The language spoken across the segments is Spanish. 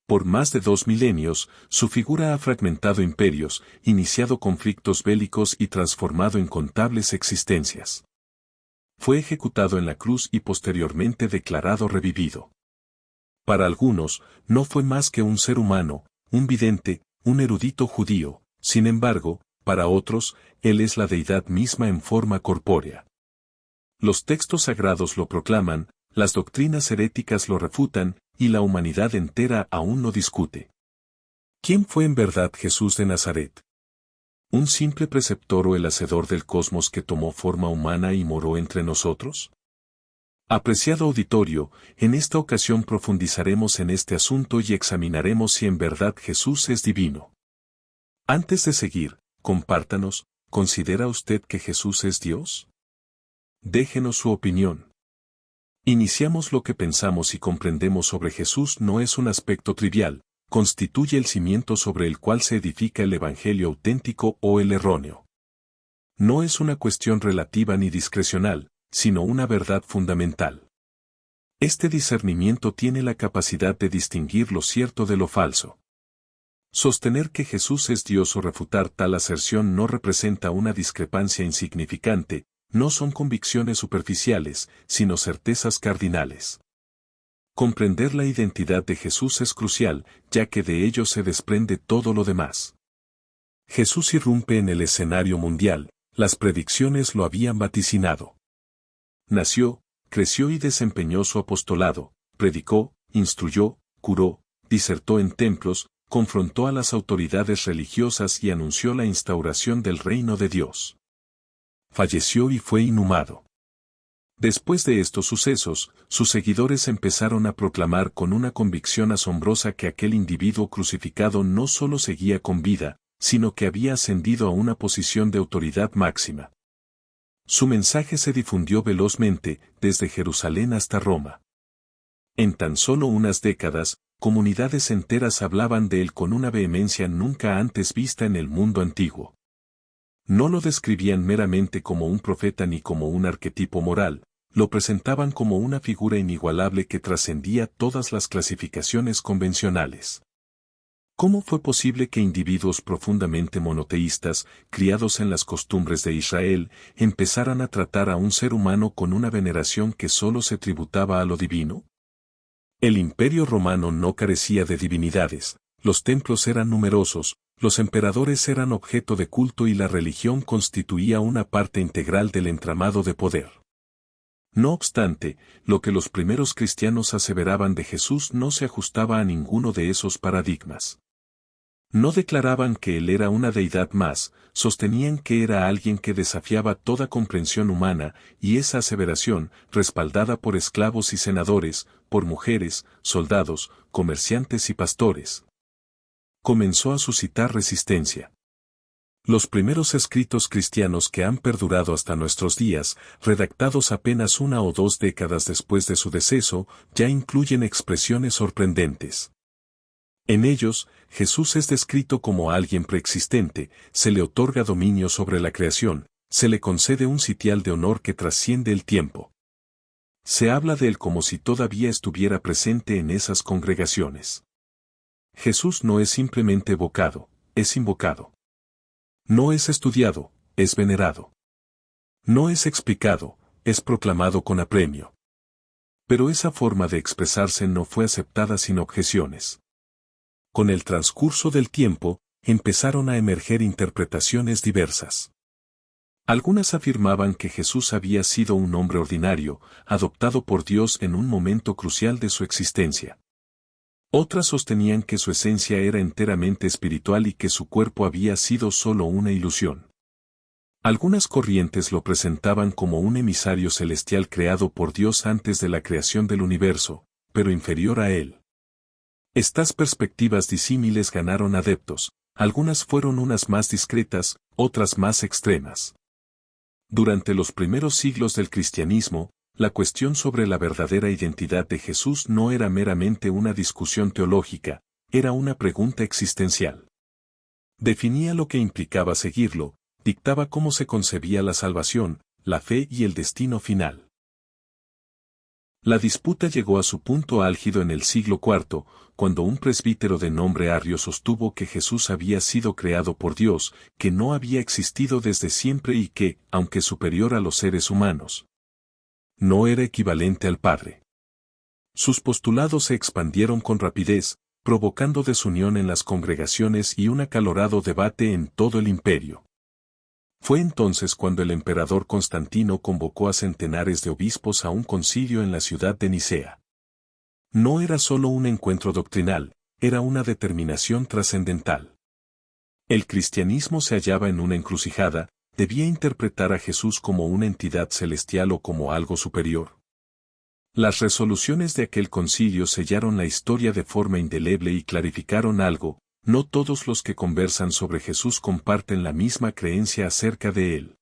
Por más de 2 milenios, su figura ha fragmentado imperios, iniciado conflictos bélicos y transformado incontables existencias. Fue ejecutado en la cruz y posteriormente declarado revivido. Para algunos, no fue más que un ser humano, un vidente, un erudito judío. Sin embargo, para otros, él es la deidad misma en forma corpórea. Los textos sagrados lo proclaman, las doctrinas heréticas lo refutan, y la humanidad entera aún lo discute. ¿Quién fue en verdad Jesús de Nazaret? ¿Un simple preceptor o el hacedor del cosmos que tomó forma humana y moró entre nosotros? Apreciado auditorio, en esta ocasión profundizaremos en este asunto y examinaremos si en verdad Jesús es divino. Antes de seguir, compártanos, ¿considera usted que Jesús es Dios? Déjenos su opinión. Iniciamos. Lo que pensamos y comprendemos sobre Jesús no es un aspecto trivial, constituye el cimiento sobre el cual se edifica el evangelio auténtico o el erróneo. No es una cuestión relativa ni discrecional, sino una verdad fundamental. Este discernimiento tiene la capacidad de distinguir lo cierto de lo falso. Sostener que Jesús es Dios o refutar tal aserción no representa una discrepancia insignificante, no son convicciones superficiales, sino certezas cardinales. Comprender la identidad de Jesús es crucial, ya que de ello se desprende todo lo demás. Jesús irrumpe en el escenario mundial, las predicciones lo habían vaticinado. Nació, creció y desempeñó su apostolado, predicó, instruyó, curó, disertó en templos, confrontó a las autoridades religiosas y anunció la instauración del reino de Dios. Falleció y fue inhumado. Después de estos sucesos, sus seguidores empezaron a proclamar con una convicción asombrosa que aquel individuo crucificado no solo seguía con vida, sino que había ascendido a una posición de autoridad máxima. Su mensaje se difundió velozmente, desde Jerusalén hasta Roma. En tan solo unas décadas, comunidades enteras hablaban de él con una vehemencia nunca antes vista en el mundo antiguo. No lo describían meramente como un profeta ni como un arquetipo moral, lo presentaban como una figura inigualable que trascendía todas las clasificaciones convencionales. ¿Cómo fue posible que individuos profundamente monoteístas, criados en las costumbres de Israel, empezaran a tratar a un ser humano con una veneración que solo se tributaba a lo divino? El Imperio Romano no carecía de divinidades, los templos eran numerosos, los emperadores eran objeto de culto y la religión constituía una parte integral del entramado de poder. No obstante, lo que los primeros cristianos aseveraban de Jesús no se ajustaba a ninguno de esos paradigmas. No declaraban que él era una deidad más, sostenían que era alguien que desafiaba toda comprensión humana, y esa aseveración, respaldada por esclavos y senadores, por mujeres, soldados, comerciantes y pastores, comenzó a suscitar resistencia. Los primeros escritos cristianos que han perdurado hasta nuestros días, redactados apenas 1 o 2 décadas después de su deceso, ya incluyen expresiones sorprendentes. En ellos, Jesús es descrito como alguien preexistente, se le otorga dominio sobre la creación, se le concede un sitial de honor que trasciende el tiempo. Se habla de él como si todavía estuviera presente en esas congregaciones. Jesús no es simplemente evocado, es invocado. No es estudiado, es venerado. No es explicado, es proclamado con apremio. Pero esa forma de expresarse no fue aceptada sin objeciones. Con el transcurso del tiempo, empezaron a emerger interpretaciones diversas. Algunas afirmaban que Jesús había sido un hombre ordinario, adoptado por Dios en un momento crucial de su existencia. Otras sostenían que su esencia era enteramente espiritual y que su cuerpo había sido solo una ilusión. Algunas corrientes lo presentaban como un emisario celestial creado por Dios antes de la creación del universo, pero inferior a él. Estas perspectivas disímiles ganaron adeptos, algunas fueron unas más discretas, otras más extremas. Durante los primeros siglos del cristianismo, la cuestión sobre la verdadera identidad de Jesús no era meramente una discusión teológica, era una pregunta existencial. Definía lo que implicaba seguirlo, dictaba cómo se concebía la salvación, la fe y el destino final. La disputa llegó a su punto álgido en el siglo IV, cuando un presbítero de nombre Arrio sostuvo que Jesús había sido creado por Dios, que no había existido desde siempre y que, aunque superior a los seres humanos, no era equivalente al Padre. Sus postulados se expandieron con rapidez, provocando desunión en las congregaciones y un acalorado debate en todo el imperio. Fue entonces cuando el emperador Constantino convocó a centenares de obispos a un concilio en la ciudad de Nicea. No era solo un encuentro doctrinal, era una determinación trascendental. El cristianismo se hallaba en una encrucijada, debía interpretar a Jesús como una entidad celestial o como algo superior. Las resoluciones de aquel concilio sellaron la historia de forma indeleble y clarificaron algo: no todos los que conversan sobre Jesús comparten la misma creencia acerca de él.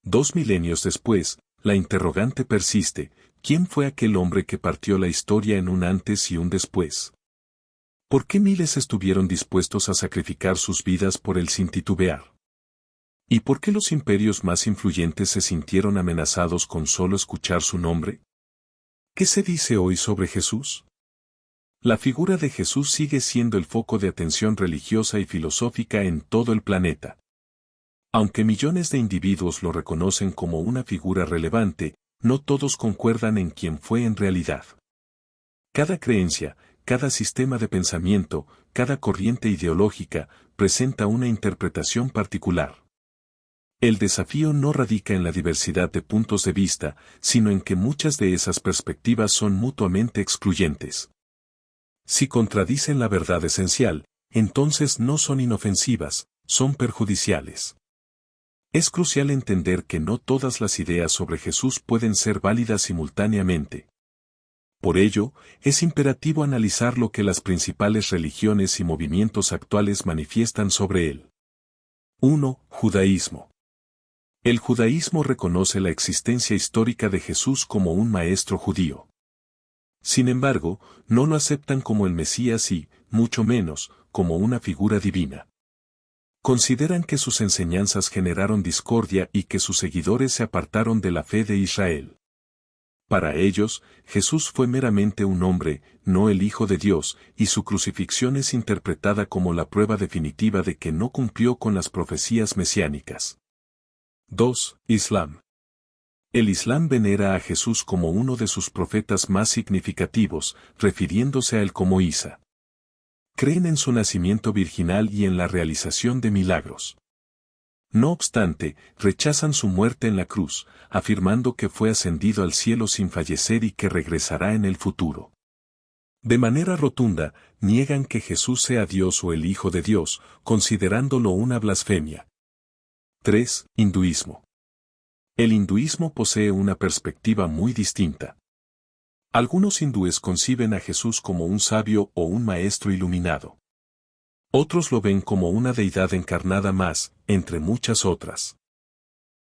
2 milenios después, la interrogante persiste: ¿quién fue aquel hombre que partió la historia en un antes y un después? ¿Por qué miles estuvieron dispuestos a sacrificar sus vidas por él sin titubear? ¿Y por qué los imperios más influyentes se sintieron amenazados con solo escuchar su nombre? ¿Qué se dice hoy sobre Jesús? La figura de Jesús sigue siendo el foco de atención religiosa y filosófica en todo el planeta. Aunque millones de individuos lo reconocen como una figura relevante, no todos concuerdan en quién fue en realidad. Cada creencia, cada sistema de pensamiento, cada corriente ideológica, presenta una interpretación particular. El desafío no radica en la diversidad de puntos de vista, sino en que muchas de esas perspectivas son mutuamente excluyentes. Si contradicen la verdad esencial, entonces no son inofensivas, son perjudiciales. Es crucial entender que no todas las ideas sobre Jesús pueden ser válidas simultáneamente. Por ello, es imperativo analizar lo que las principales religiones y movimientos actuales manifiestan sobre él. 1. Judaísmo. El judaísmo reconoce la existencia histórica de Jesús como un maestro judío. Sin embargo, no lo aceptan como el Mesías y, mucho menos, como una figura divina. Consideran que sus enseñanzas generaron discordia y que sus seguidores se apartaron de la fe de Israel. Para ellos, Jesús fue meramente un hombre, no el Hijo de Dios, y su crucifixión es interpretada como la prueba definitiva de que no cumplió con las profecías mesiánicas. 2. Islam. El Islam venera a Jesús como uno de sus profetas más significativos, refiriéndose a él como Isa. Creen en su nacimiento virginal y en la realización de milagros. No obstante, rechazan su muerte en la cruz, afirmando que fue ascendido al cielo sin fallecer y que regresará en el futuro. De manera rotunda, niegan que Jesús sea Dios o el Hijo de Dios, considerándolo una blasfemia. 3. Hinduismo. El hinduismo posee una perspectiva muy distinta. Algunos hindúes conciben a Jesús como un sabio o un maestro iluminado. Otros lo ven como una deidad encarnada más, entre muchas otras.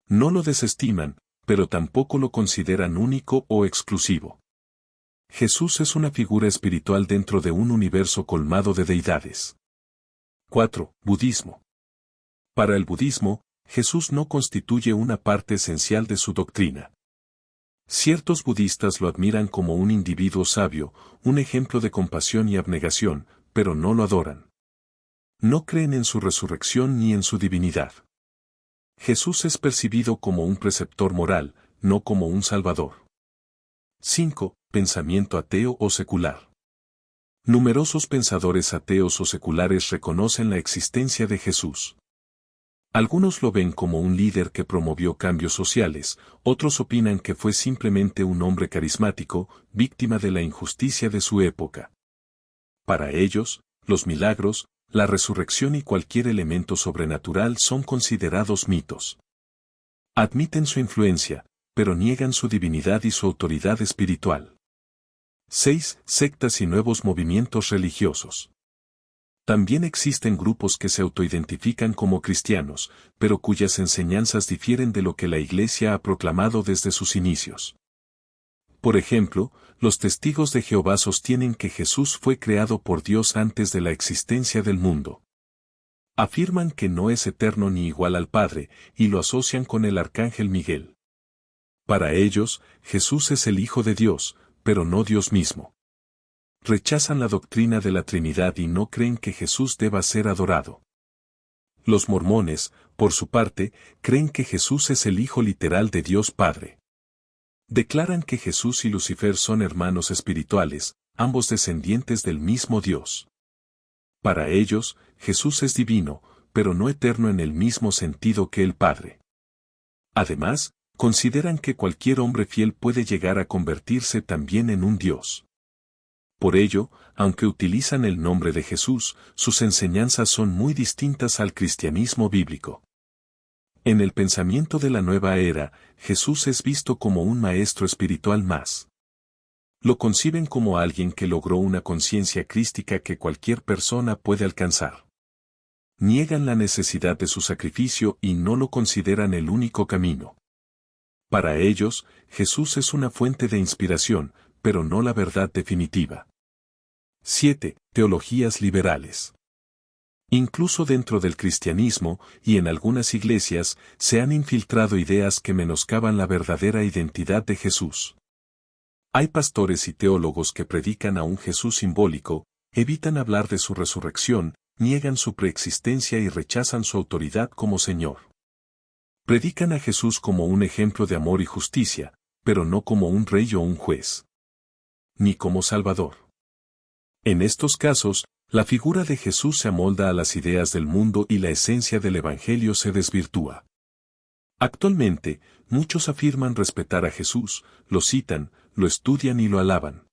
No lo desestiman, pero tampoco lo consideran único o exclusivo. Jesús es una figura espiritual dentro de un universo colmado de deidades. 4. Budismo. Para el budismo, Jesús no constituye una parte esencial de su doctrina. Ciertos budistas lo admiran como un individuo sabio, un ejemplo de compasión y abnegación, pero no lo adoran. No creen en su resurrección ni en su divinidad. Jesús es percibido como un preceptor moral, no como un salvador. 5. Pensamiento ateo o secular. Numerosos pensadores ateos o seculares reconocen la existencia de Jesús. Algunos lo ven como un líder que promovió cambios sociales, otros opinan que fue simplemente un hombre carismático, víctima de la injusticia de su época. Para ellos, los milagros, la resurrección y cualquier elemento sobrenatural son considerados mitos. Admiten su influencia, pero niegan su divinidad y su autoridad espiritual. 6. Sectas y nuevos movimientos religiosos. También existen grupos que se autoidentifican como cristianos, pero cuyas enseñanzas difieren de lo que la Iglesia ha proclamado desde sus inicios. Por ejemplo, los testigos de Jehová sostienen que Jesús fue creado por Dios antes de la existencia del mundo. Afirman que no es eterno ni igual al Padre, y lo asocian con el arcángel Miguel. Para ellos, Jesús es el Hijo de Dios, pero no Dios mismo. Rechazan la doctrina de la Trinidad y no creen que Jesús deba ser adorado. Los mormones, por su parte, creen que Jesús es el Hijo literal de Dios Padre. Declaran que Jesús y Lucifer son hermanos espirituales, ambos descendientes del mismo Dios. Para ellos, Jesús es divino, pero no eterno en el mismo sentido que el Padre. Además, consideran que cualquier hombre fiel puede llegar a convertirse también en un Dios. Por ello, aunque utilizan el nombre de Jesús, sus enseñanzas son muy distintas al cristianismo bíblico. En el pensamiento de la nueva era, Jesús es visto como un maestro espiritual más. Lo conciben como alguien que logró una conciencia crística que cualquier persona puede alcanzar. Niegan la necesidad de su sacrificio y no lo consideran el único camino. Para ellos, Jesús es una fuente de inspiración, pero no la verdad definitiva. 7. Teologías liberales. Incluso dentro del cristianismo, y en algunas iglesias, se han infiltrado ideas que menoscaban la verdadera identidad de Jesús. Hay pastores y teólogos que predican a un Jesús simbólico, evitan hablar de su resurrección, niegan su preexistencia y rechazan su autoridad como Señor. Predican a Jesús como un ejemplo de amor y justicia, pero no como un rey o un juez. Ni como Salvador. En estos casos, la figura de Jesús se amolda a las ideas del mundo y la esencia del Evangelio se desvirtúa. Actualmente, muchos afirman respetar a Jesús, lo citan, lo estudian y lo alaban.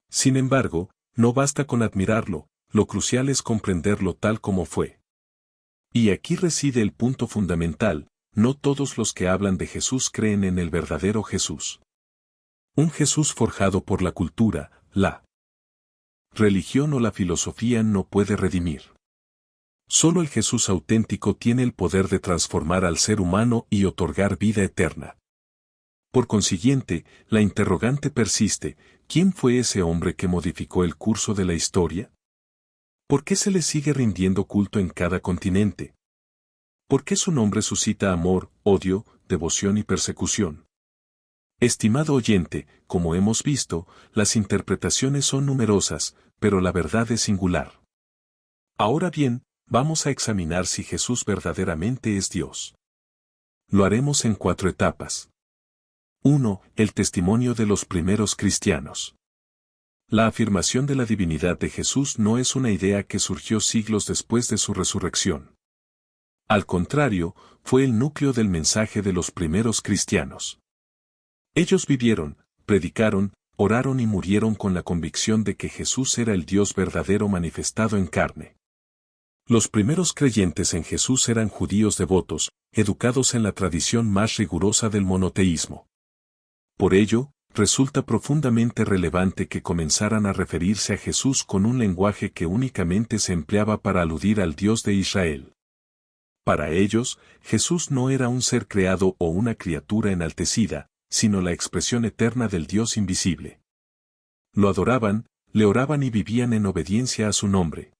Sin embargo, no basta con admirarlo, lo crucial es comprenderlo tal como fue. Y aquí reside el punto fundamental, no todos los que hablan de Jesús creen en el verdadero Jesús. Un Jesús forjado por la cultura, la religión o la filosofía no puede redimir. Solo el Jesús auténtico tiene el poder de transformar al ser humano y otorgar vida eterna. Por consiguiente, la interrogante persiste, ¿quién fue ese hombre que modificó el curso de la historia? ¿Por qué se le sigue rindiendo culto en cada continente? ¿Por qué su nombre suscita amor, odio, devoción y persecución? Estimado oyente, como hemos visto, las interpretaciones son numerosas, pero la verdad es singular. Ahora bien, vamos a examinar si Jesús verdaderamente es Dios. Lo haremos en 4 etapas. 1. El testimonio de los primeros cristianos. La afirmación de la divinidad de Jesús no es una idea que surgió siglos después de su resurrección. Al contrario, fue el núcleo del mensaje de los primeros cristianos. Ellos vivieron, predicaron, oraron y murieron con la convicción de que Jesús era el Dios verdadero manifestado en carne. Los primeros creyentes en Jesús eran judíos devotos, educados en la tradición más rigurosa del monoteísmo. Por ello, resulta profundamente relevante que comenzaran a referirse a Jesús con un lenguaje que únicamente se empleaba para aludir al Dios de Israel. Para ellos, Jesús no era un ser creado o una criatura enaltecida, sino la expresión eterna del Dios invisible. Lo adoraban, le oraban y vivían en obediencia a su nombre.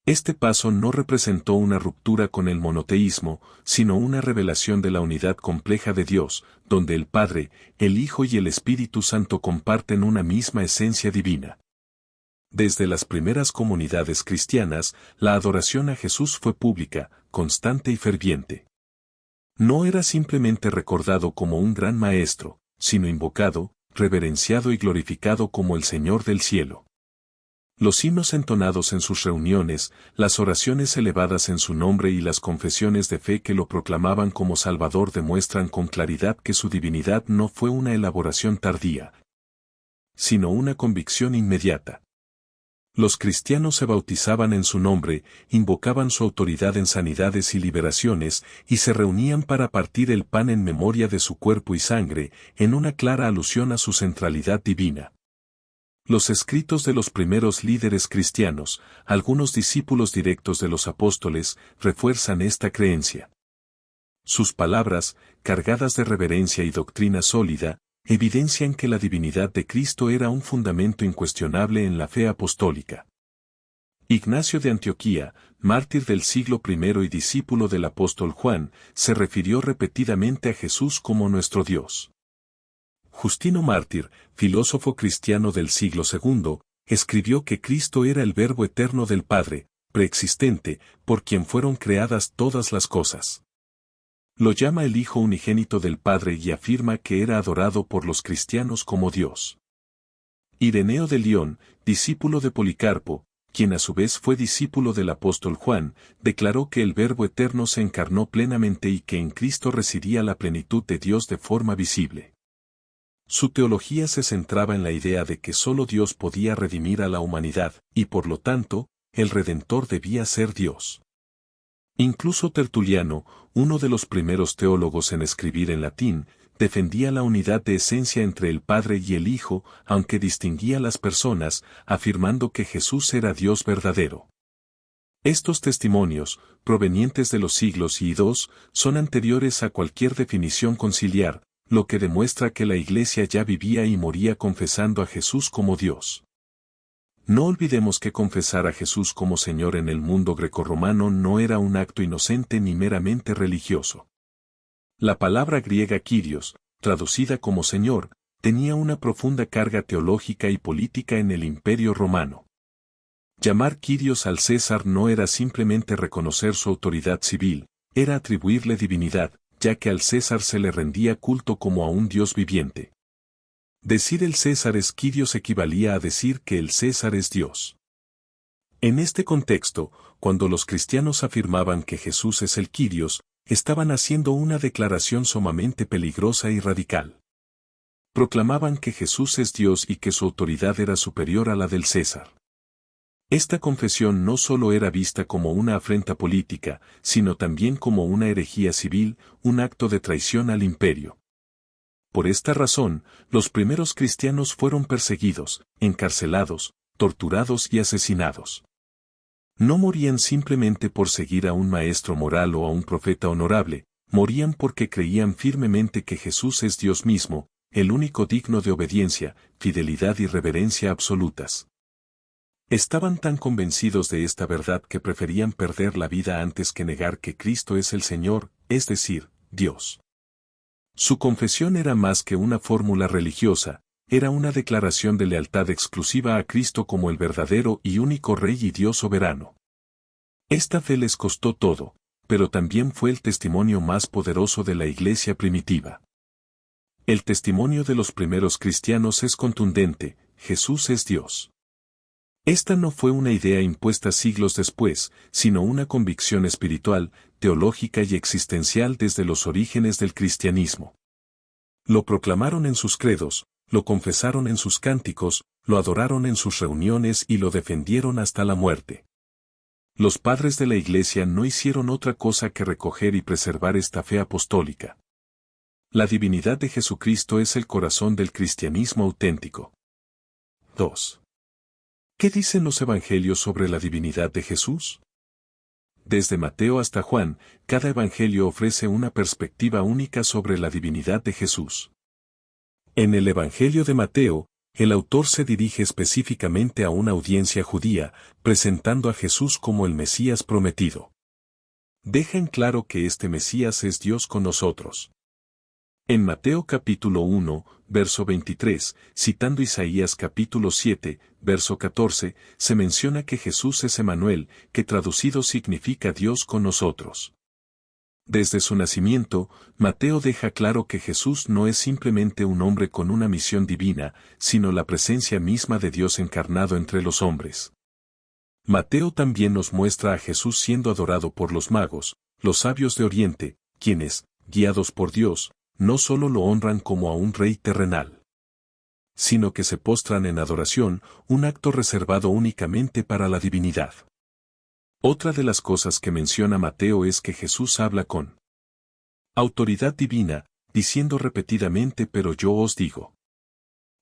Este paso no representó una ruptura con el monoteísmo, sino una revelación de la unidad compleja de Dios, donde el Padre, el Hijo y el Espíritu Santo comparten una misma esencia divina. Desde las primeras comunidades cristianas, la adoración a Jesús fue pública, constante y ferviente. No era simplemente recordado como un gran maestro, sino invocado, reverenciado y glorificado como el Señor del cielo. Los himnos entonados en sus reuniones, las oraciones elevadas en su nombre y las confesiones de fe que lo proclamaban como Salvador demuestran con claridad que su divinidad no fue una elaboración tardía, sino una convicción inmediata. Los cristianos se bautizaban en su nombre, invocaban su autoridad en sanidades y liberaciones, y se reunían para partir el pan en memoria de su cuerpo y sangre, en una clara alusión a su centralidad divina. Los escritos de los primeros líderes cristianos, algunos discípulos directos de los apóstoles, refuerzan esta creencia. Sus palabras, cargadas de reverencia y doctrina sólida, evidencian que la divinidad de Cristo era un fundamento incuestionable en la fe apostólica. Ignacio de Antioquía, mártir del siglo I y discípulo del apóstol Juan, se refirió repetidamente a Jesús como nuestro Dios. Justino Mártir, filósofo cristiano del siglo II, escribió que Cristo era el Verbo eterno del Padre, preexistente, por quien fueron creadas todas las cosas. Lo llama el Hijo unigénito del Padre y afirma que era adorado por los cristianos como Dios. Ireneo de León, discípulo de Policarpo, quien a su vez fue discípulo del apóstol Juan, declaró que el Verbo eterno se encarnó plenamente y que en Cristo residía la plenitud de Dios de forma visible. Su teología se centraba en la idea de que solo Dios podía redimir a la humanidad, y por lo tanto, el Redentor debía ser Dios. Incluso Tertuliano, uno de los primeros teólogos en escribir en latín, defendía la unidad de esencia entre el Padre y el Hijo, aunque distinguía las personas, afirmando que Jesús era Dios verdadero. Estos testimonios, provenientes de los siglos I y II, son anteriores a cualquier definición conciliar, lo que demuestra que la Iglesia ya vivía y moría confesando a Jesús como Dios. No olvidemos que confesar a Jesús como Señor en el mundo grecorromano no era un acto inocente ni meramente religioso. La palabra griega Kyrios, traducida como Señor, tenía una profunda carga teológica y política en el Imperio Romano. Llamar Kyrios al César no era simplemente reconocer su autoridad civil, era atribuirle divinidad, ya que al César se le rendía culto como a un Dios viviente. Decir el César es Kyrios equivalía a decir que el César es Dios. En este contexto, cuando los cristianos afirmaban que Jesús es el Kyrios, estaban haciendo una declaración sumamente peligrosa y radical. Proclamaban que Jesús es Dios y que su autoridad era superior a la del César. Esta confesión no solo era vista como una afrenta política, sino también como una herejía civil, un acto de traición al imperio. Por esta razón, los primeros cristianos fueron perseguidos, encarcelados, torturados y asesinados. No morían simplemente por seguir a un maestro moral o a un profeta honorable, morían porque creían firmemente que Jesús es Dios mismo, el único digno de obediencia, fidelidad y reverencia absolutas. Estaban tan convencidos de esta verdad que preferían perder la vida antes que negar que Cristo es el Señor, es decir, Dios. Su confesión era más que una fórmula religiosa, era una declaración de lealtad exclusiva a Cristo como el verdadero y único Rey y Dios soberano. Esta fe les costó todo, pero también fue el testimonio más poderoso de la Iglesia primitiva. El testimonio de los primeros cristianos es contundente: Jesús es Dios. Esta no fue una idea impuesta siglos después, sino una convicción espiritual, teológica y existencial desde los orígenes del cristianismo. Lo proclamaron en sus credos, lo confesaron en sus cánticos, lo adoraron en sus reuniones y lo defendieron hasta la muerte. Los padres de la Iglesia no hicieron otra cosa que recoger y preservar esta fe apostólica. La divinidad de Jesucristo es el corazón del cristianismo auténtico. 2. ¿Qué dicen los evangelios sobre la divinidad de Jesús? Desde Mateo hasta Juan, cada evangelio ofrece una perspectiva única sobre la divinidad de Jesús. En el Evangelio de Mateo, el autor se dirige específicamente a una audiencia judía, presentando a Jesús como el Mesías prometido. Deja en claro que este Mesías es Dios con nosotros. En Mateo capítulo 1, verso 23, citando Isaías capítulo 7, verso 14, se menciona que Jesús es Emanuel, que traducido significa Dios con nosotros. Desde su nacimiento, Mateo deja claro que Jesús no es simplemente un hombre con una misión divina, sino la presencia misma de Dios encarnado entre los hombres. Mateo también nos muestra a Jesús siendo adorado por los magos, los sabios de Oriente, quienes, guiados por Dios, no solo lo honran como a un rey terrenal, sino que se postran en adoración, un acto reservado únicamente para la divinidad. Otra de las cosas que menciona Mateo es que Jesús habla con autoridad divina, diciendo repetidamente: pero yo os digo.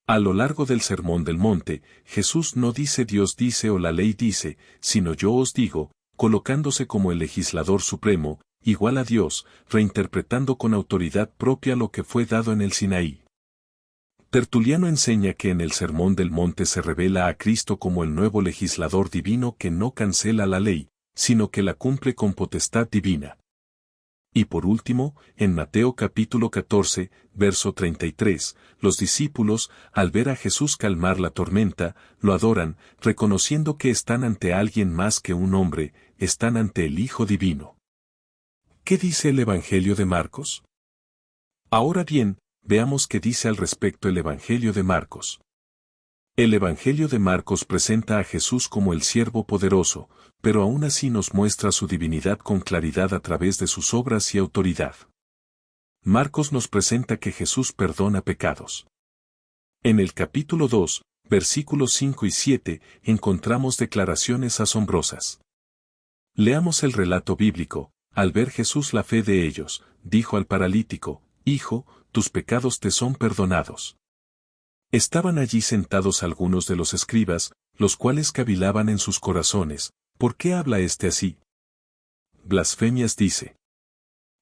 A lo largo del Sermón del Monte, Jesús no dice Dios dice o la ley dice, sino yo os digo, colocándose como el legislador supremo, igual a Dios, reinterpretando con autoridad propia lo que fue dado en el Sinaí. Tertuliano enseña que en el Sermón del Monte se revela a Cristo como el nuevo legislador divino que no cancela la ley, sino que la cumple con potestad divina. Y por último, en Mateo capítulo 14, verso 33, los discípulos, al ver a Jesús calmar la tormenta, lo adoran, reconociendo que están ante alguien más que un hombre, están ante el Hijo Divino. ¿Qué dice el Evangelio de Marcos? Ahora bien, veamos qué dice al respecto el Evangelio de Marcos. El Evangelio de Marcos presenta a Jesús como el siervo poderoso, pero aún así nos muestra su divinidad con claridad a través de sus obras y autoridad. Marcos nos presenta que Jesús perdona pecados. En el capítulo 2, versículos 5 y 7, encontramos declaraciones asombrosas. Leamos el relato bíblico. Al ver Jesús la fe de ellos, dijo al paralítico: Hijo, tus pecados te son perdonados. Estaban allí sentados algunos de los escribas, los cuales cavilaban en sus corazones: ¿por qué habla éste así? Blasfemias dice.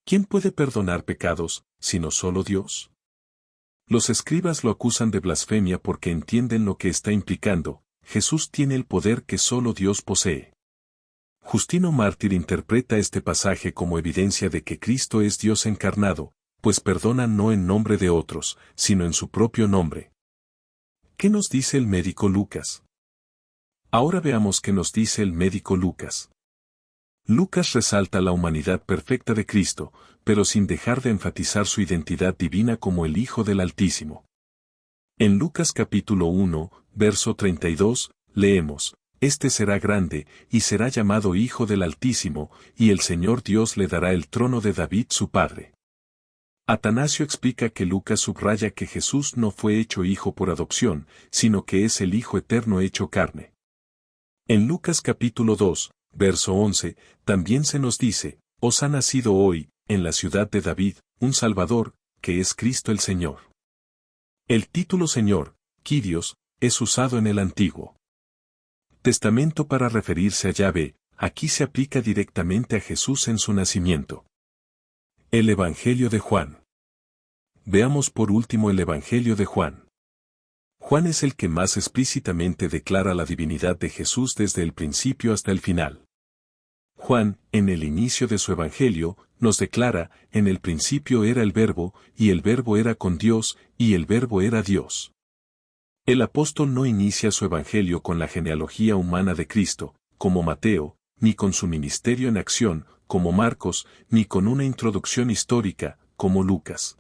¿Quién puede perdonar pecados, sino solo Dios? Los escribas lo acusan de blasfemia porque entienden lo que está implicando: Jesús tiene el poder que solo Dios posee. Justino Mártir interpreta este pasaje como evidencia de que Cristo es Dios encarnado, pues perdona no en nombre de otros, sino en su propio nombre. ¿Qué nos dice el médico Lucas? Ahora veamos qué nos dice el médico Lucas. Lucas resalta la humanidad perfecta de Cristo, pero sin dejar de enfatizar su identidad divina como el Hijo del Altísimo. En Lucas capítulo 1, verso 32, leemos: Este será grande, y será llamado Hijo del Altísimo, y el Señor Dios le dará el trono de David su padre. Atanasio explica que Lucas subraya que Jesús no fue hecho hijo por adopción, sino que es el Hijo eterno hecho carne. En Lucas capítulo 2, verso 11, también se nos dice: Os ha nacido hoy, en la ciudad de David, un Salvador, que es Cristo el Señor. El título Señor, Kyrios, es usado en el Antiguo Testamento para referirse a Yahvé. Aquí se aplica directamente a Jesús en su nacimiento. El Evangelio de Juan. Veamos por último el Evangelio de Juan. Juan es el que más explícitamente declara la divinidad de Jesús desde el principio hasta el final. Juan, en el inicio de su Evangelio, nos declara: en el principio era el Verbo, y el Verbo era con Dios, y el Verbo era Dios. El apóstol no inicia su Evangelio con la genealogía humana de Cristo, como Mateo, ni con su ministerio en acción, como Marcos, ni con una introducción histórica, como Lucas.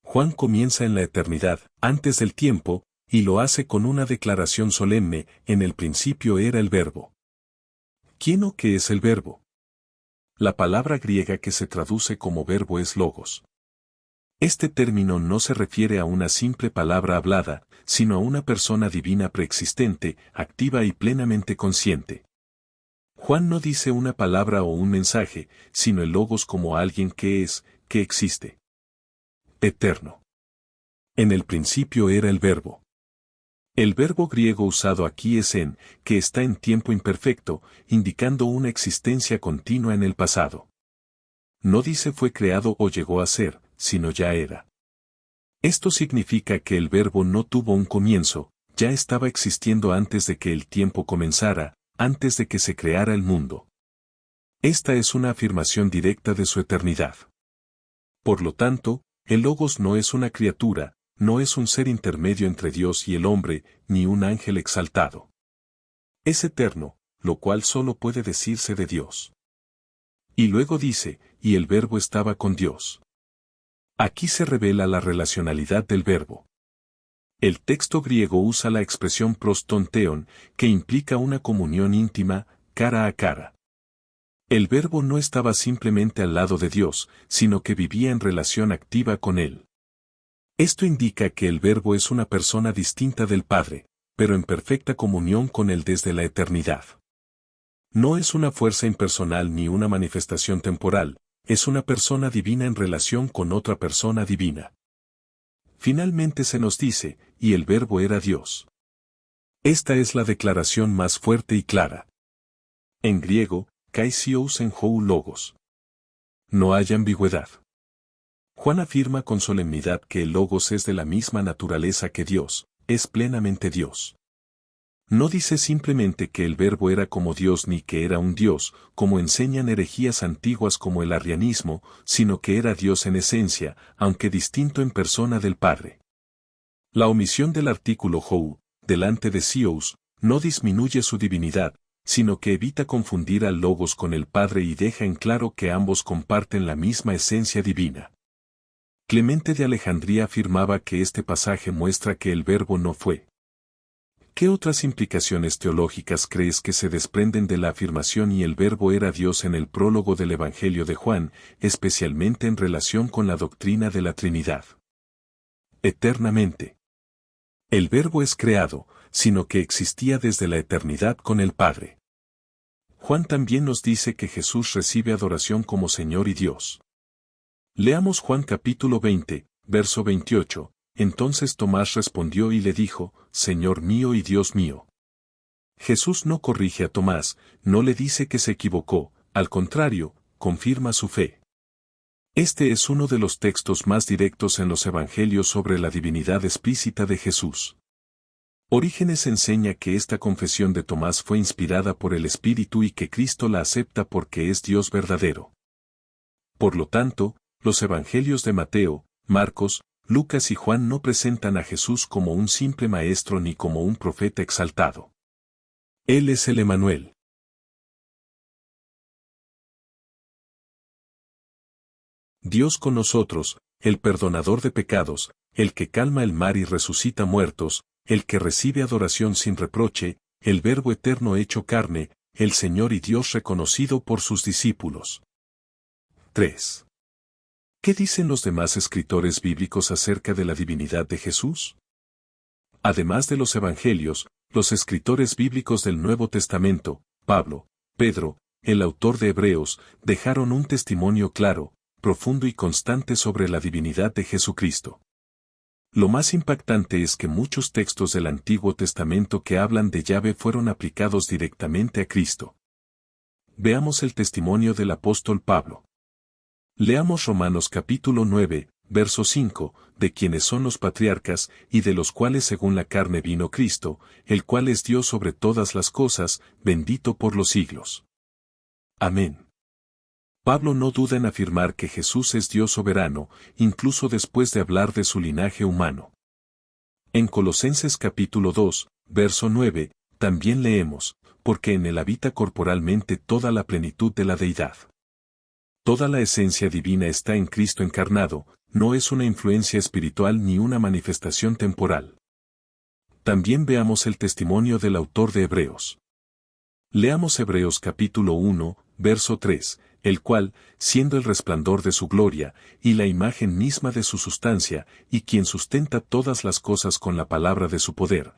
Juan comienza en la eternidad, antes del tiempo, y lo hace con una declaración solemne: en el principio era el Verbo. ¿Quién o qué es el Verbo? La palabra griega que se traduce como verbo es logos. Este término no se refiere a una simple palabra hablada, sino a una persona divina preexistente, activa y plenamente consciente. Juan no dice una palabra o un mensaje, sino el logos como alguien que es, que existe. Eterno. En el principio era el Verbo. El verbo griego usado aquí es en, que está en tiempo imperfecto, indicando una existencia continua en el pasado. No dice fue creado o llegó a ser, sino ya era. Esto significa que el verbo no tuvo un comienzo, ya estaba existiendo antes de que el tiempo comenzara, antes de que se creara el mundo. Esta es una afirmación directa de su eternidad. Por lo tanto, el Logos no es una criatura, no es un ser intermedio entre Dios y el hombre, ni un ángel exaltado. Es eterno, lo cual solo puede decirse de Dios. Y luego dice: y el Verbo estaba con Dios. Aquí se revela la relacionalidad del verbo. El texto griego usa la expresión proston theon, que implica una comunión íntima, cara a cara. El verbo no estaba simplemente al lado de Dios, sino que vivía en relación activa con Él. Esto indica que el verbo es una persona distinta del Padre, pero en perfecta comunión con Él desde la eternidad. No es una fuerza impersonal ni una manifestación temporal, es una persona divina en relación con otra persona divina. Finalmente se nos dice: y el Verbo era Dios. Esta es la declaración más fuerte y clara. En griego, kaisios en hou logos. No hay ambigüedad. Juan afirma con solemnidad que el Logos es de la misma naturaleza que Dios, es plenamente Dios. No dice simplemente que el Verbo era como Dios ni que era un Dios, como enseñan herejías antiguas como el arrianismo, sino que era Dios en esencia, aunque distinto en persona del Padre. La omisión del artículo Hou, delante de Sious, no disminuye su divinidad, sino que evita confundir al Logos con el Padre y deja en claro que ambos comparten la misma esencia divina. Clemente de Alejandría afirmaba que este pasaje muestra que el Verbo no fue. ¿Qué otras implicaciones teológicas crees que se desprenden de la afirmación y el Verbo era Dios en el prólogo del Evangelio de Juan, especialmente en relación con la doctrina de la Trinidad? Eternamente. El Verbo es creado, sino que existía desde la eternidad con el Padre. Juan también nos dice que Jesús recibe adoración como Señor y Dios. Leamos Juan capítulo 20, verso 28. Entonces Tomás respondió y le dijo, Señor mío y Dios mío. Jesús no corrige a Tomás, no le dice que se equivocó, al contrario, confirma su fe. Este es uno de los textos más directos en los Evangelios sobre la divinidad explícita de Jesús. Orígenes enseña que esta confesión de Tomás fue inspirada por el Espíritu y que Cristo la acepta porque es Dios verdadero. Por lo tanto, los Evangelios de Mateo, Marcos, Lucas y Juan no presentan a Jesús como un simple maestro ni como un profeta exaltado. Él es el Emanuel. Dios con nosotros, el perdonador de pecados, el que calma el mar y resucita muertos, el que recibe adoración sin reproche, el Verbo eterno hecho carne, el Señor y Dios reconocido por sus discípulos. 3. ¿Qué dicen los demás escritores bíblicos acerca de la divinidad de Jesús? Además de los Evangelios, los escritores bíblicos del Nuevo Testamento, Pablo, Pedro, el autor de Hebreos, dejaron un testimonio claro, profundo y constante sobre la divinidad de Jesucristo. Lo más impactante es que muchos textos del Antiguo Testamento que hablan de Yahvé fueron aplicados directamente a Cristo. Veamos el testimonio del apóstol Pablo. Leamos Romanos capítulo 9, verso 5, de quienes son los patriarcas, y de los cuales según la carne vino Cristo, el cual es Dios sobre todas las cosas, bendito por los siglos. Amén. Pablo no duda en afirmar que Jesús es Dios soberano, incluso después de hablar de su linaje humano. En Colosenses capítulo 2, verso 9, también leemos, porque en él habita corporalmente toda la plenitud de la deidad. Toda la esencia divina está en Cristo encarnado, no es una influencia espiritual ni una manifestación temporal. También veamos el testimonio del autor de Hebreos. Leamos Hebreos capítulo 1, verso 3, el cual, siendo el resplandor de su gloria, y la imagen misma de su sustancia, y quien sustenta todas las cosas con la palabra de su poder,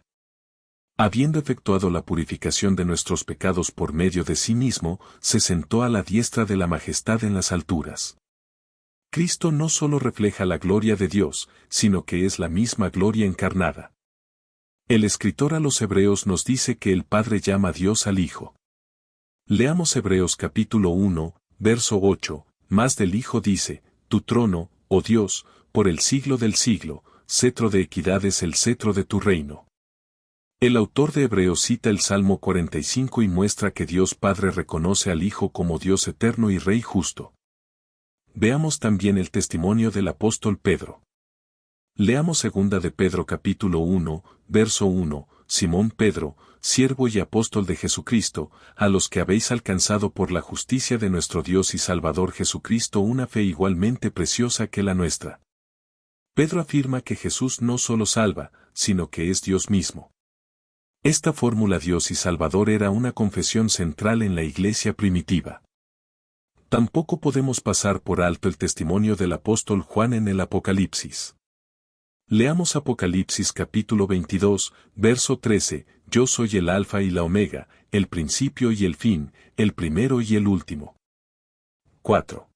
habiendo efectuado la purificación de nuestros pecados por medio de sí mismo, se sentó a la diestra de la majestad en las alturas. Cristo no solo refleja la gloria de Dios, sino que es la misma gloria encarnada. El escritor a los Hebreos nos dice que el Padre llama a Dios al Hijo. Leamos Hebreos capítulo 1, verso 8, más del Hijo dice, tu trono, oh Dios, por el siglo del siglo, cetro de equidad es el cetro de tu reino. El autor de Hebreos cita el Salmo 45 y muestra que Dios Padre reconoce al Hijo como Dios eterno y Rey justo. Veamos también el testimonio del apóstol Pedro. Leamos segunda de Pedro capítulo 1, verso 1, Simón Pedro, siervo y apóstol de Jesucristo, a los que habéis alcanzado por la justicia de nuestro Dios y Salvador Jesucristo una fe igualmente preciosa que la nuestra. Pedro afirma que Jesús no solo salva, sino que es Dios mismo. Esta fórmula Dios y Salvador era una confesión central en la iglesia primitiva. Tampoco podemos pasar por alto el testimonio del apóstol Juan en el Apocalipsis. Leamos Apocalipsis capítulo 22, verso 13, yo soy el Alfa y la Omega, el principio y el fin, el primero y el último. 4.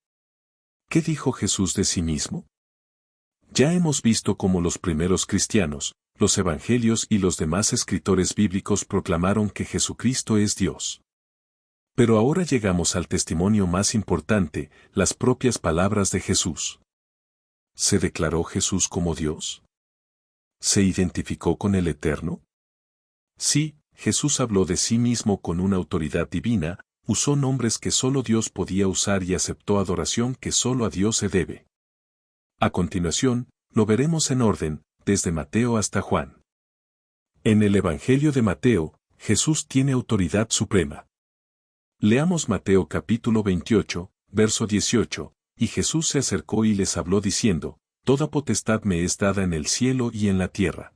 ¿Qué dijo Jesús de sí mismo? Ya hemos visto cómo los primeros cristianos, los evangelios y los demás escritores bíblicos proclamaron que Jesucristo es Dios. Pero ahora llegamos al testimonio más importante, las propias palabras de Jesús. ¿Se declaró Jesús como Dios? ¿Se identificó con el Eterno? Sí, Jesús habló de sí mismo con una autoridad divina, usó nombres que solo Dios podía usar y aceptó adoración que solo a Dios se debe. A continuación, lo veremos en orden, desde Mateo hasta Juan. En el Evangelio de Mateo, Jesús tiene autoridad suprema. Leamos Mateo capítulo 28, verso 18, y Jesús se acercó y les habló diciendo, Toda potestad me es dada en el cielo y en la tierra.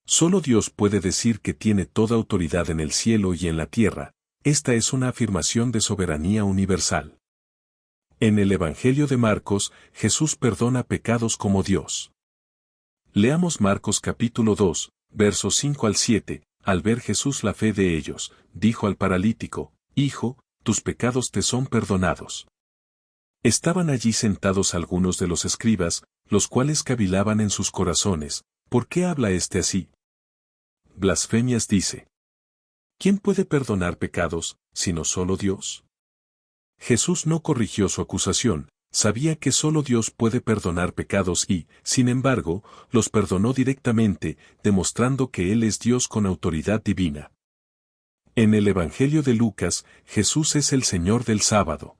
Solo Dios puede decir que tiene toda autoridad en el cielo y en la tierra, esta es una afirmación de soberanía universal. En el Evangelio de Marcos, Jesús perdona pecados como Dios. Leamos Marcos capítulo 2, versos 5 al 7, al ver Jesús la fe de ellos, dijo al paralítico, Hijo, tus pecados te son perdonados. Estaban allí sentados algunos de los escribas, los cuales cavilaban en sus corazones, ¿por qué habla éste así? Blasfemias dice. ¿Quién puede perdonar pecados, sino solo Dios? Jesús no corrigió su acusación, sabía que solo Dios puede perdonar pecados y, sin embargo, los perdonó directamente, demostrando que Él es Dios con autoridad divina. En el Evangelio de Lucas, Jesús es el Señor del sábado.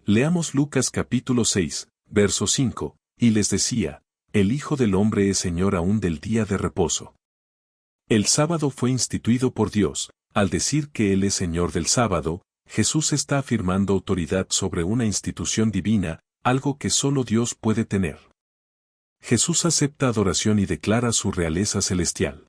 Leamos Lucas capítulo 6, verso 5, y les decía, el Hijo del Hombre es Señor aún del día de reposo. El sábado fue instituido por Dios, al decir que Él es Señor del sábado, Jesús está afirmando autoridad sobre una institución divina, algo que solo Dios puede tener. Jesús acepta adoración y declara su realeza celestial.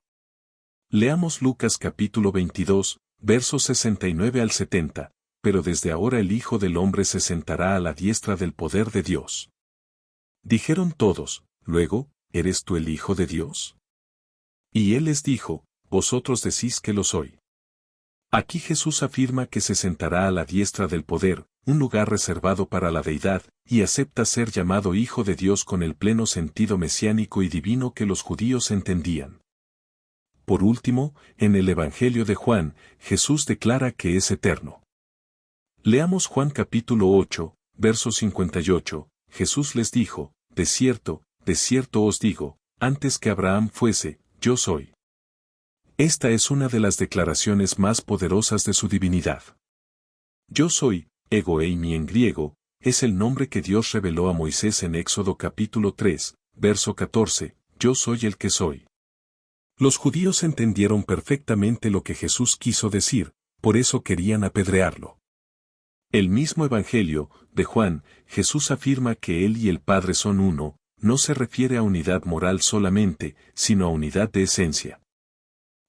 Leamos Lucas capítulo 22, versos 69 al 70, pero desde ahora el Hijo del Hombre se sentará a la diestra del poder de Dios. Dijeron todos, luego, ¿eres tú el Hijo de Dios? Y él les dijo, vosotros decís que lo soy. Aquí Jesús afirma que se sentará a la diestra del poder, un lugar reservado para la deidad, y acepta ser llamado Hijo de Dios con el pleno sentido mesiánico y divino que los judíos entendían. Por último, en el Evangelio de Juan, Jesús declara que es eterno. Leamos Juan capítulo 8, verso 58, Jesús les dijo, de cierto os digo, antes que Abraham fuese, yo soy. Esta es una de las declaraciones más poderosas de su divinidad. Yo soy, ego eimi en griego, es el nombre que Dios reveló a Moisés en Éxodo capítulo 3, verso 14, yo soy el que soy. Los judíos entendieron perfectamente lo que Jesús quiso decir, por eso querían apedrearlo. El mismo Evangelio, de Juan, Jesús afirma que Él y el Padre son uno, no se refiere a unidad moral solamente, sino a unidad de esencia.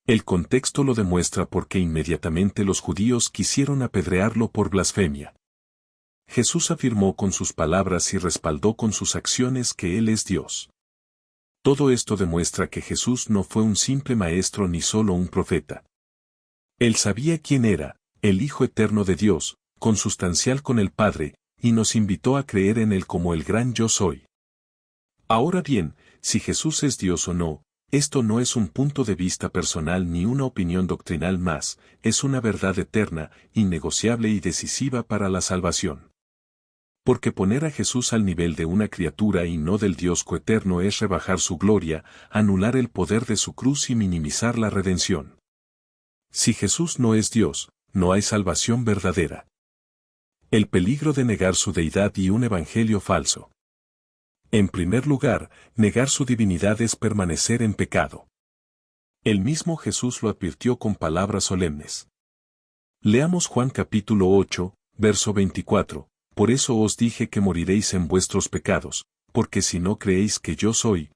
El contexto lo demuestra porque inmediatamente los judíos quisieron apedrearlo por blasfemia. Jesús afirmó con sus palabras y respaldó con sus acciones que Él es Dios. Todo esto demuestra que Jesús no fue un simple maestro ni solo un profeta. Él sabía quién era, el Hijo eterno de Dios, consustancial con el Padre, y nos invitó a creer en Él como el gran yo soy. Ahora bien, si Jesús es Dios o no, esto no es un punto de vista personal ni una opinión doctrinal más, es una verdad eterna, innegociable y decisiva para la salvación. Porque poner a Jesús al nivel de una criatura y no del Dios coeterno es rebajar su gloria, anular el poder de su cruz y minimizar la redención. Si Jesús no es Dios, no hay salvación verdadera. El peligro de negar su deidad y un evangelio falso. En primer lugar, negar su divinidad es permanecer en pecado. El mismo Jesús lo advirtió con palabras solemnes. Leamos Juan capítulo 8, verso 24, por eso os dije que moriréis en vuestros pecados, porque si no creéis que yo soy,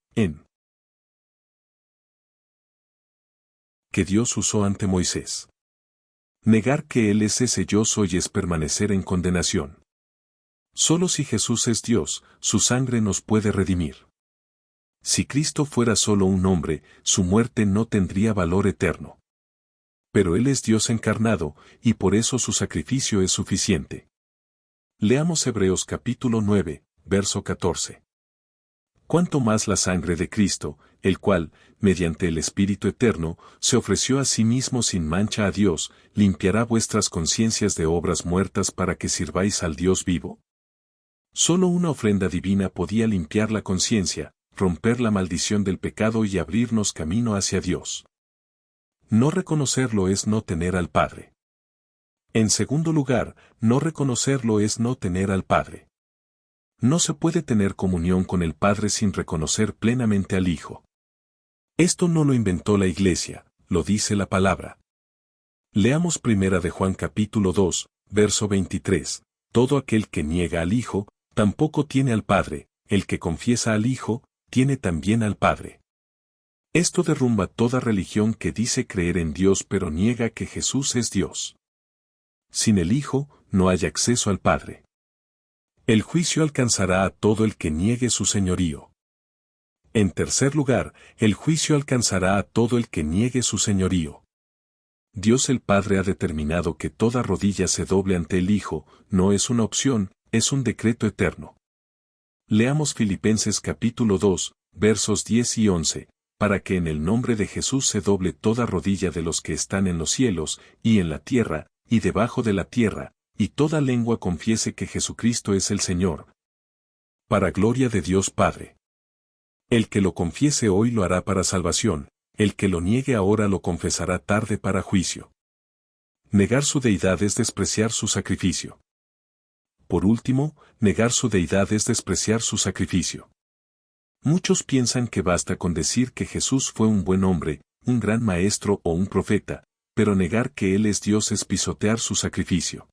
que Dios usó ante Moisés. Negar que Él es ese yo soy es permanecer en condenación. Solo si Jesús es Dios, su sangre nos puede redimir. Si Cristo fuera solo un hombre, su muerte no tendría valor eterno. Pero Él es Dios encarnado, y por eso su sacrificio es suficiente. Leamos Hebreos capítulo 9, verso 14. Cuanto más la sangre de Cristo, el cual, mediante el Espíritu Eterno, se ofreció a sí mismo sin mancha a Dios, limpiará vuestras conciencias de obras muertas para que sirváis al Dios vivo. Solo una ofrenda divina podía limpiar la conciencia, romper la maldición del pecado y abrirnos camino hacia Dios. No reconocerlo es no tener al Padre. En segundo lugar, no reconocerlo es no tener al Padre. No se puede tener comunión con el Padre sin reconocer plenamente al Hijo. Esto no lo inventó la Iglesia, lo dice la palabra. Leamos 1 de Juan capítulo 2, verso 23. Todo aquel que niega al Hijo, tampoco tiene al Padre, el que confiesa al Hijo, tiene también al Padre. Esto derrumba toda religión que dice creer en Dios pero niega que Jesús es Dios. Sin el Hijo, no hay acceso al Padre. El juicio alcanzará a todo el que niegue su señorío. En tercer lugar, el juicio alcanzará a todo el que niegue su señorío. Dios el Padre ha determinado que toda rodilla se doble ante el Hijo, no es una opción, es un decreto eterno. Leamos Filipenses capítulo 2, versos 10 y 11, para que en el nombre de Jesús se doble toda rodilla de los que están en los cielos, y en la tierra, y debajo de la tierra, y toda lengua confiese que Jesucristo es el Señor. Para gloria de Dios Padre. El que lo confiese hoy lo hará para salvación, el que lo niegue ahora lo confesará tarde para juicio. Negar su deidad es despreciar su sacrificio. Por último, negar su deidad es despreciar su sacrificio. Muchos piensan que basta con decir que Jesús fue un buen hombre, un gran maestro o un profeta, pero negar que Él es Dios es pisotear su sacrificio.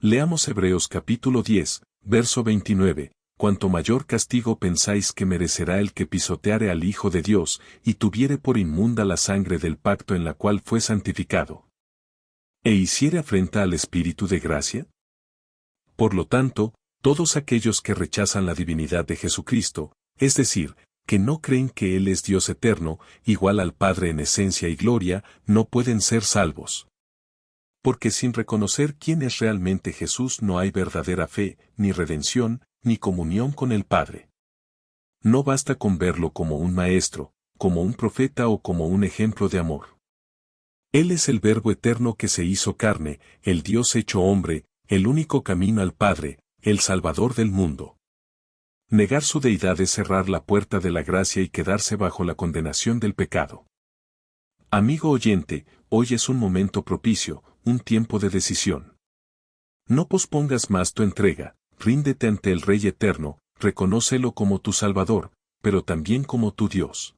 Leamos Hebreos capítulo 10, verso 29. Cuanto mayor castigo pensáis que merecerá el que pisoteare al Hijo de Dios, y tuviere por inmunda la sangre del pacto en la cual fue santificado, e hiciere afrenta al Espíritu de gracia? Por lo tanto, todos aquellos que rechazan la divinidad de Jesucristo, es decir, que no creen que Él es Dios eterno, igual al Padre en esencia y gloria, no pueden ser salvos. Porque sin reconocer quién es realmente Jesús no hay verdadera fe, ni redención, ni comunión con el Padre. No basta con verlo como un maestro, como un profeta o como un ejemplo de amor. Él es el Verbo eterno que se hizo carne, el Dios hecho hombre, el único camino al Padre, el Salvador del mundo. Negar su deidad es cerrar la puerta de la gracia y quedarse bajo la condenación del pecado. Amigo oyente, hoy es un momento propicio, un tiempo de decisión. No pospongas más tu entrega, ríndete ante el Rey eterno, reconócelo como tu Salvador, pero también como tu Dios.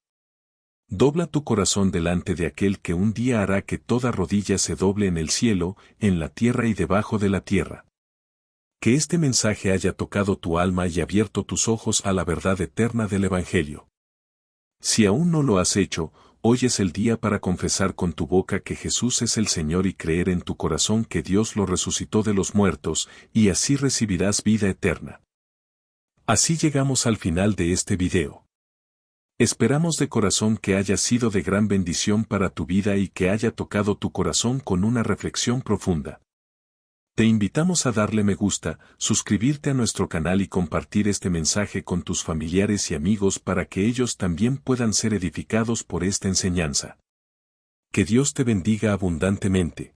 Dobla tu corazón delante de aquel que un día hará que toda rodilla se doble en el cielo, en la tierra y debajo de la tierra. Que este mensaje haya tocado tu alma y abierto tus ojos a la verdad eterna del Evangelio. Si aún no lo has hecho, hoy es el día para confesar con tu boca que Jesús es el Señor y creer en tu corazón que Dios lo resucitó de los muertos, y así recibirás vida eterna. Así llegamos al final de este video. Esperamos de corazón que haya sido de gran bendición para tu vida y que haya tocado tu corazón con una reflexión profunda. Te invitamos a darle me gusta, suscribirte a nuestro canal y compartir este mensaje con tus familiares y amigos para que ellos también puedan ser edificados por esta enseñanza. Que Dios te bendiga abundantemente.